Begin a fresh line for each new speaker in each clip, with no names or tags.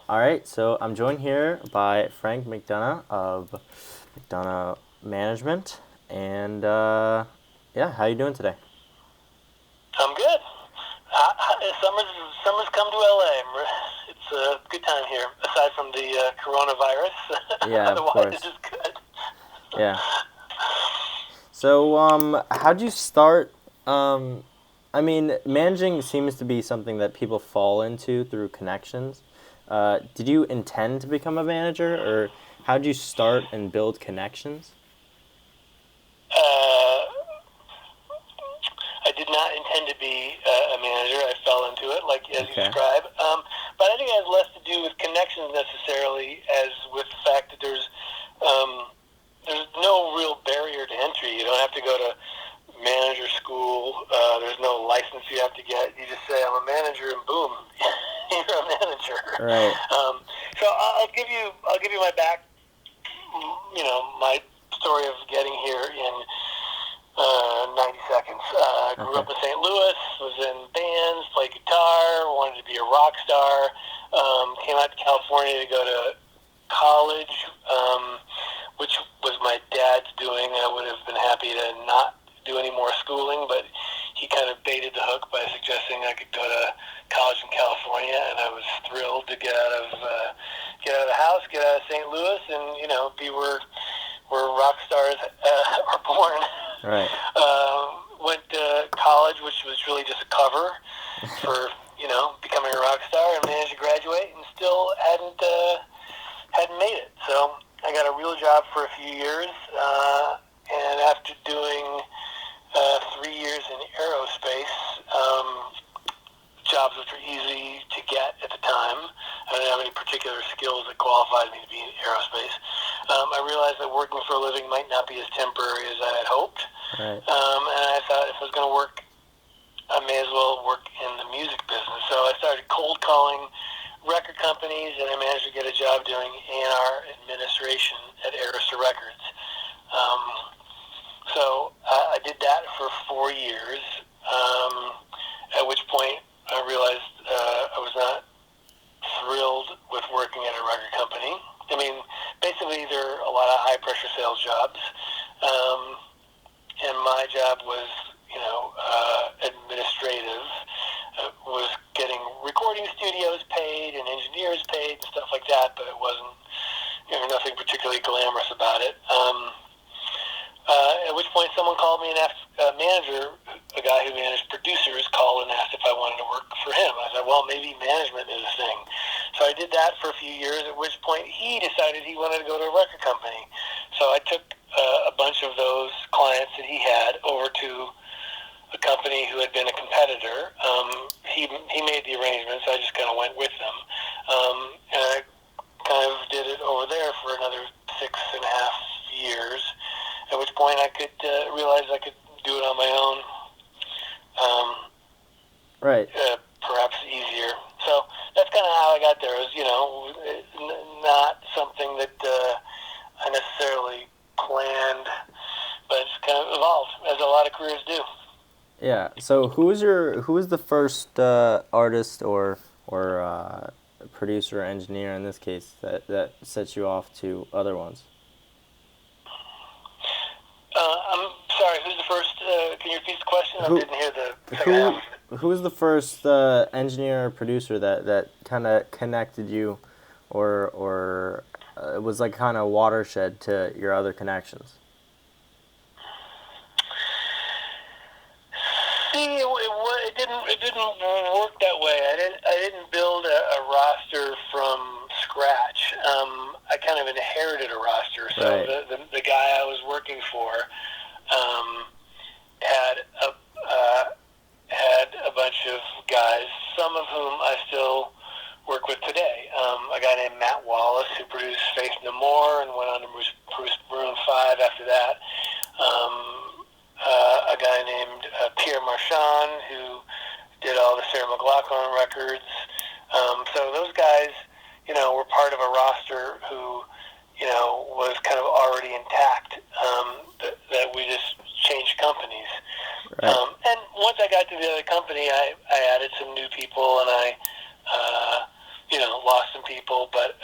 All right, so I'm joined here by Frank McDonough of McDonough Management, and how you doing today?
I'm good. Summer's come to LA. It's a good time here, aside from the coronavirus.
Yeah, of
Otherwise, it
course.
is good.
Yeah. So, how'd you start? Managing seems to be something that people fall into through connections. Did you intend to become a manager, or how'd you start and build connections?
Uh, I did not intend to be a manager. I fell into it, like as you
Okay.
describe. But I think it has less to do with connections necessarily as with the fact that there's no real barrier to entry. You don't have to go to manager school. There's no license you have to get. You just say, I'm a manager, and boom, you're a manager.
Right.
So I'll give you my my story of getting here in 90 seconds. I grew
Okay.
up in St. Louis, was in bands, played guitar, wanted to be a rock star. Came out to California to go to college, which was my dad's doing. I would have been happy to not do any more schooling, but he kind of baited the hook by suggesting I could go to college in California, and I was thrilled to get out of the house, get out of St. Louis, and be where rock stars are born.
Right.
Went to college, which was really just a cover for becoming a rock star, and managed to graduate, and still hadn't made it. So I got a real job for a few years, and after doing 3 years in aerospace, jobs which were easy to get at the time. I didn't have any particular skills that qualified me to be in aerospace. I realized that working for a living might not be as temporary as I had hoped.
Right.
And I thought if I was going to work, I may as well work in the music business. So I started cold calling record companies, and I managed to get a job doing A&R administration at Arista Records. So I did that for 4 years, at which point I realized I was not thrilled with working at a record company. I mean, basically there are a lot of high-pressure sales jobs, and my job was, administrative. Was getting recording studios paid and engineers paid and stuff like that, but it wasn't, nothing particularly glamorous about it. At which point someone called me and asked a manager, a guy who managed producers, called and asked if I wanted to work for him. I said, well, maybe management is a thing. So I did that for a few years, at which point he decided he wanted to go to a record company. So I took a bunch of those clients that he had over to a company who had been a competitor. He made the arrangements. I just kind of went with them. And I kind of did it over there for another 6.5 years, at which point I could realize I could do it on my own,
Right.
perhaps easier. So that's kind of how I got there. It was, not something that I necessarily planned, but it's kind of evolved, as a lot of careers do.
Yeah. So who was the first artist or producer or engineer in this case that set you off to other ones?
I'm sorry, who's the first? Can you repeat the question? I
Who
didn't hear the second
who
half.
who was the first engineer or producer that kind of connected you, or it was like kind of watershed to your other connections?
See, it didn't work that way. I didn't build a roster from scratch. I kind of inherited a roster. So
Right.
the guy I was working for had a bunch of guys, some of whom I still work with today. A guy named Matt Wallace, who produced Faith No More and went on to produce Maroon 5 after that. A guy named Pierre Marchand, who did all the Sarah McLachlan records. So those guys, were part of a roster who, was kind of already intact, that we just changed companies.
Right.
And once I got to the other company, I added some new people, and I lost some people, but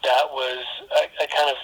that was I kind of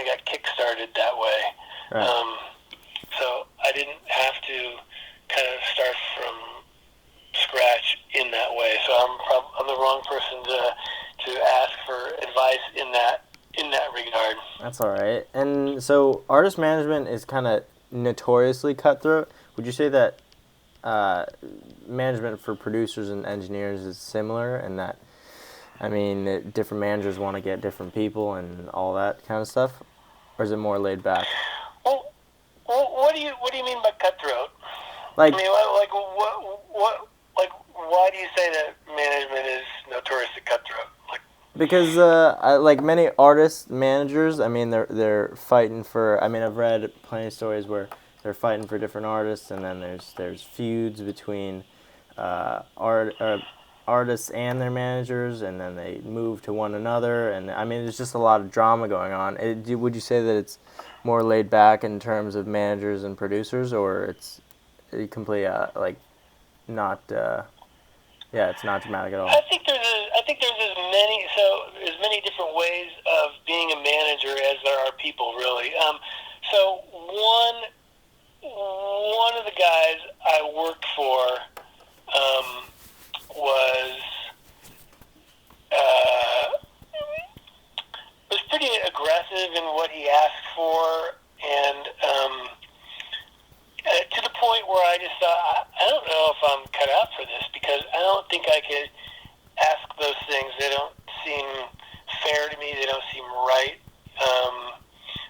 got kick-started that way.
Right.
So I didn't have to kind of start from scratch in that way. So I'm the wrong person to ask for advice in that regard.
That's all right. And so artist management is kind of notoriously cutthroat. Would you say that management for producers and engineers is similar, and that, I mean, different managers want to get different people and all that kind of stuff, or is it more laid back?
Well, what do you mean by cutthroat?
Like,
I mean, why do you say that management is notoriously cutthroat?
because like many artists managers, I mean, they're fighting for. I mean, I've read plenty of stories where they're fighting for different artists, and then there's feuds between artists and their managers, and then they move to one another, and I mean, there's just a lot of drama going on. Would you say that it's more laid back in terms of managers and producers, or it's completely like not? Yeah, it's not dramatic at all.
I think there's as many different ways of being a manager as there are people, really. So one of the guys I worked for was pretty aggressive in what he asked for, and to the point where I just thought, I don't know if I'm cut out for this, because I don't think I could ask those things. They don't seem fair to me. They don't seem right.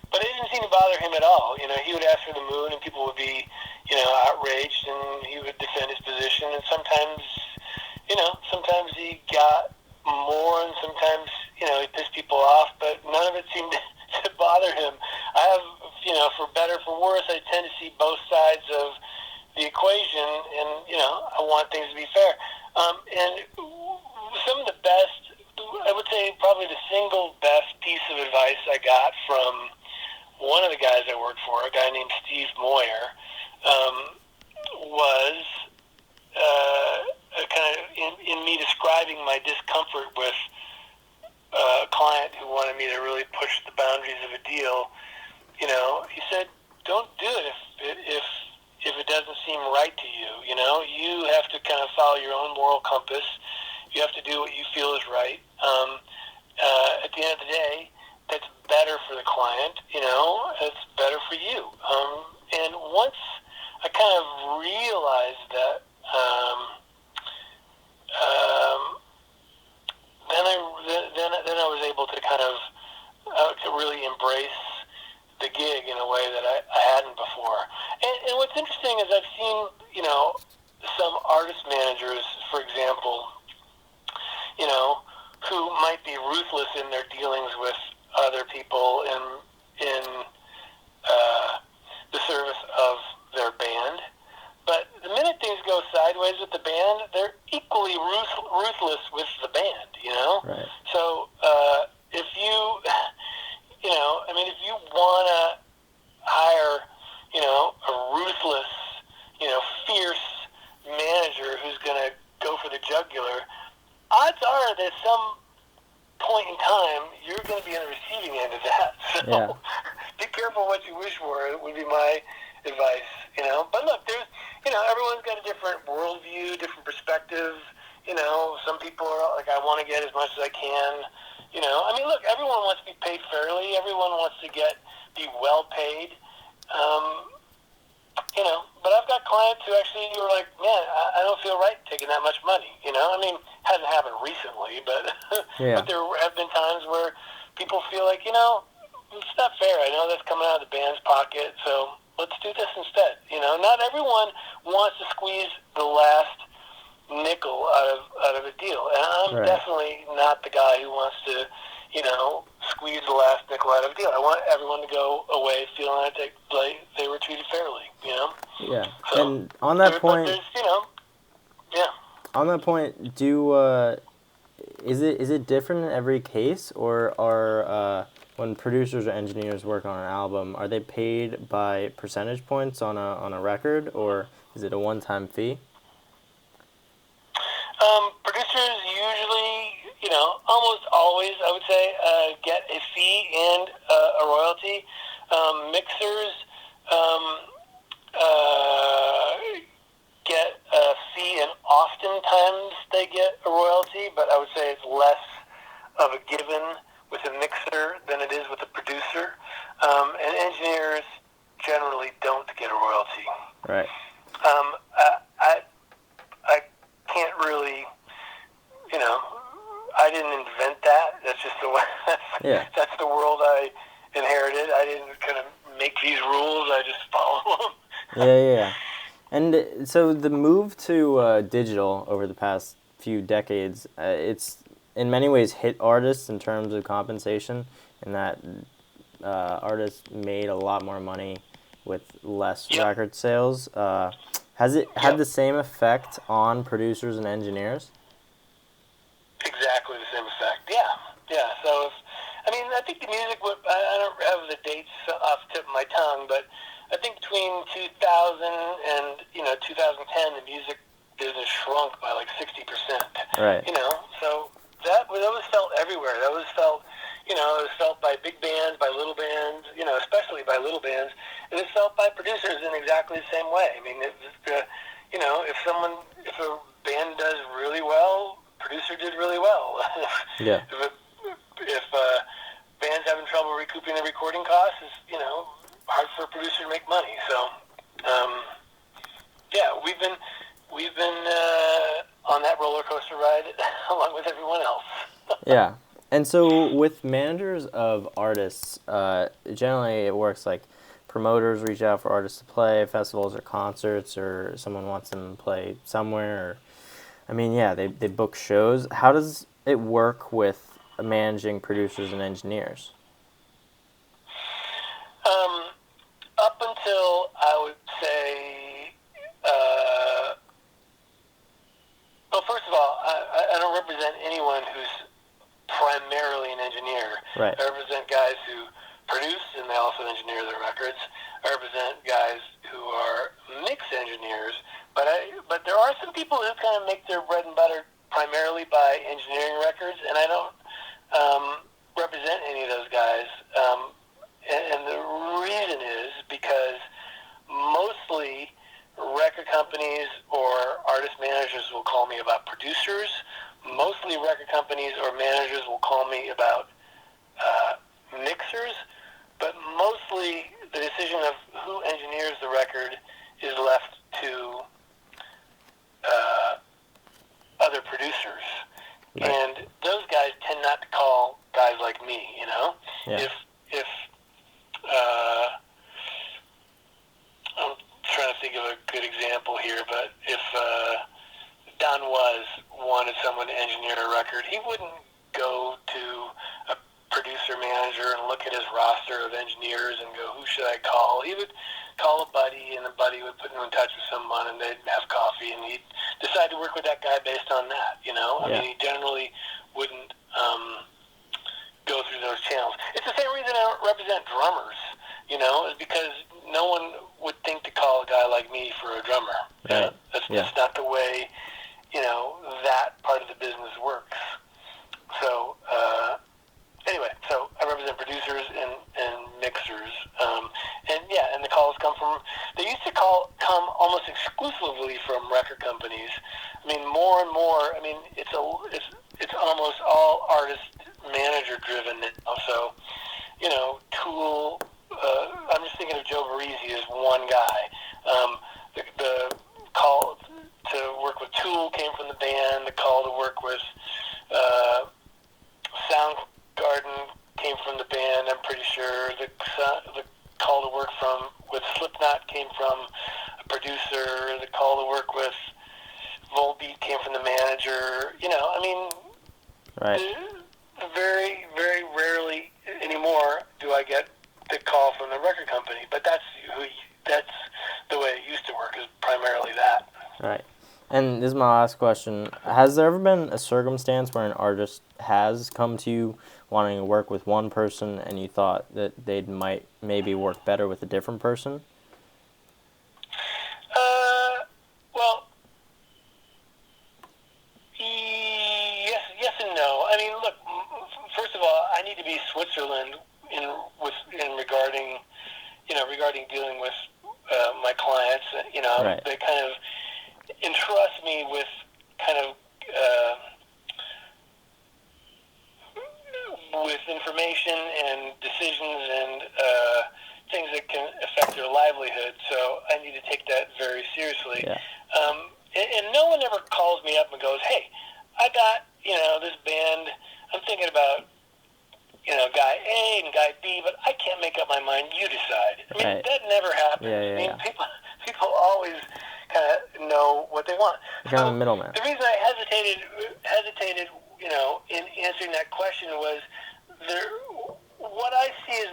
But it didn't seem to bother him at all. He would ask for the moon, and people would be, outraged, and he would defend his position. And sometimes he got more, and sometimes, he pissed people off. But none of it seemed to bother him. I have, for better for worse, I tend to see both sides of the equation, and I want things to be fair. And some of the best, I would say, probably the single best piece of advice I got from one of the guys I worked for, a guy named Steve Moyer, was kind of in me describing my discomfort with a client who wanted me to really push the boundaries of a deal. He said, "Don't do it if it doesn't seem right to you. You have to kind of follow your own moral compass. You have to do what you feel is right. At the end of the day, that's better for the client. It's better for you." And once I kind of realized that, then I was able to kind of to really embrace the gig in a way that I hadn't before. And what's interesting is I've seen, some artist managers, for example, who might be ruthless in their dealings with other people in the service of their band. But the minute things go sideways with the band, they're equally ruthless with the band,
Right.
So if you, if you want to hire, a ruthless, fierce manager who's going to go for the jugular, odds are that some point in time you're going to be on the receiving end of that. So
Yeah.
be careful what you wish for. It would be my advice. But look, there's, everyone's got a different worldview, different perspective. Some people are like, I want to get as much as I can. Look, everyone wants to be paid fairly. Everyone wants to be well paid. But I've got clients who actually are like, man, I don't feel right taking that much money. Hasn't happened recently, but
Yeah.
but there have been times where people feel like, it's not fair. I know that's coming out of the band's pocket, so let's do this instead. Not everyone wants to squeeze the last nickel out of a deal, and I'm
Right.
definitely not the guy who wants to, squeeze the last nickel out of a deal. I want everyone to go away feeling like they were treated fairly.
Yeah.
So,
And on that point,
yeah.
on that point, is it different in every case, or are when producers or engineers work on an album, are they paid by percentage points on a record, or is it a one-time fee?
producers usually, almost always, I would say, get a fee and a royalty. Mixers get a fee, and oftentimes they get a royalty, but I would say it's less of a given with a mixer than it is with a producer. And engineers generally don't get a royalty.
Right.
I can't really, I didn't invent that. That's just the way. That's the world I inherited. I didn't kind of make these rules. I just follow them.
Yeah. And so the move to digital over the past few decades, it's in many ways hit artists in terms of compensation, in that artists made a lot more money with less record sales. Has it had the same effect on producers and engineers?
Exactly the same effect. Yeah. So, I think the music would, I don't have the dates off the tip of my tongue, but I think between 2000 and, 2010, the music business shrunk by like 60%.
Right.
So that was felt everywhere. That was felt, it was felt by big bands, by little bands, especially by little bands. It was felt by producers in exactly the same way. I mean, if a band does really well, producer did really well.
Yeah.
If band's having trouble recouping the recording costs, it's, hard for a producer to make money. So, we've been on that roller coaster ride along with everyone else.
Yeah. And so with managers of artists, generally it works like promoters reach out for artists to play festivals or concerts, or someone wants them to play somewhere. They book shows. How does it work with managing producers and engineers?
Up until, I would say, well, first of all, I don't represent anyone who's primarily an engineer.
Right.
I represent guys who produce and they also engineer their records. I represent guys who are mix engineers, but there are some people who kind of make their bread and butter primarily by engineering records, and I don't represent any of those guys. And the reason is because mostly record companies or artist managers will call me about producers. Mostly record companies or managers will call me about mixers, but mostly the decision of who engineers the record is left to other producers.
Right.
And those guys tend not to call guys like me,
Yeah.
If I'm trying to think of a good example here, but if Don Was wanted someone to engineer a record, he wouldn't go to a producer manager and look at his roster of engineers and go, who should I call? He would call a buddy, and the buddy would put him in touch with someone, and they'd have coffee, and he'd decide to work with that guy based on that, he generally wouldn't go through those channels. It's the same reason I don't represent drummers, is because no one would think to call a guy like me for a drummer.
Right.
That's not the way, that part of the business works. So, anyway, so I represent producers and mixers. And the calls they used to come almost exclusively from record companies. More and more, it's almost all artist manager driven now. So, Tool, I'm just thinking of Joe Barresi as one guy. The call to work with Tool came from the band. The call to work with Soundgarden came from the band, I'm pretty sure. The call to work with Slipknot came from a producer. The call to work with Volbeat came from the manager.
Right.
Very, very rarely anymore do I get the call from the record company. But that's the way it used to work, is primarily that.
Right. And this is my last question. Has there ever been a circumstance where an artist has come to you wanting to work with one person and you thought that they might maybe work better with a different person?
Well, I mean, look. First of all, I need to be Switzerland regarding dealing with my clients.
Right.
They kind of entrust me with kind of with information and decisions and things that can affect their livelihood. So I need to take that very seriously.
Yeah.
And no one ever calls me up and goes, "Hey, I got this band. I'm thinking about guy A and guy B, but I can't make up my mind. You decide." I mean,
Right.
that never happens.
Yeah.
I mean, people always kind of know what they want.
You're kind of a middleman.
The reason I hesitated, in answering that question was what I see as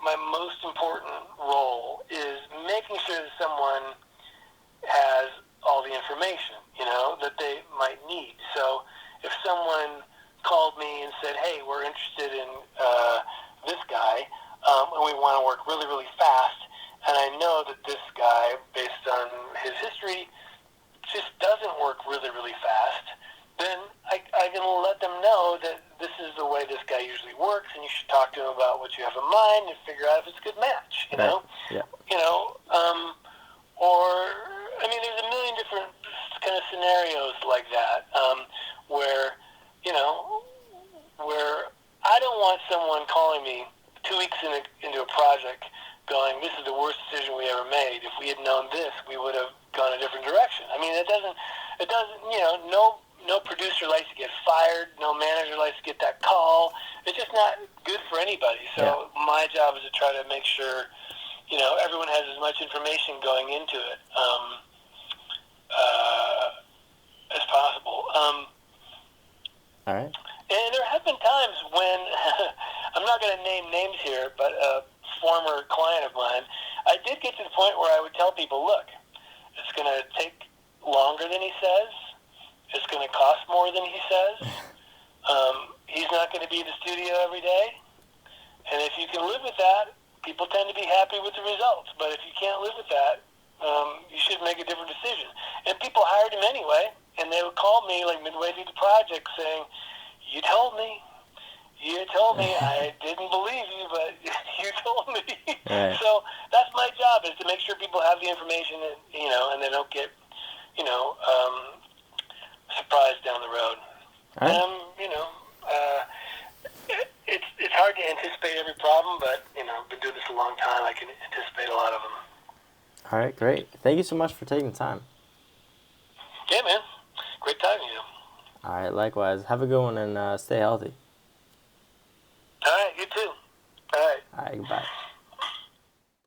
my most important role is making sure that someone has all the information, that they might need. So if someone called me and said, "Hey, we're interested in this guy, and we want to work really, really fast," and I know that this guy, based on his history, just doesn't work really, really fast, then I can let them know that this is the way this guy usually works, and you should talk to him about what you have in mind and figure out if it's a good match, you know?
Yeah.
There's a million different kind of scenarios like that, where I don't want someone calling me 2 weeks into a project going, "This is the worst decision we ever made. If we had known this, we would have gone a different direction." I mean, it doesn't, no producer likes to get fired. No manager likes to get that call. It's just not good for anybody. So my job is to try to make sure, everyone has as much information going into it as possible.
All right.
And there have been times when, I'm not going to name names here, but a former client of mine, I did get to the point where I would tell people, "Look, it's going to take longer than he says. It's going to cost more than he says. He's not going to be in the studio every day. And if you can live with that, people tend to be happy with the results. But if you can't live with that, you should make a different decision." And people hired him anyway, and they would call me like midway through the project saying, "You told me. I didn't believe you, but you told me."
Right.
So that's my job, is to make sure people have the information, and they don't get, surprised down the road.
All right.
It's hard to anticipate every problem, but I've been doing this a long time. I can anticipate a lot of them.
All right, great. Thank you so much for taking the time.
Yeah, man. Great talking to you.
All right, likewise. Have a good one and stay healthy.
All right, you too. All right.
All right, goodbye.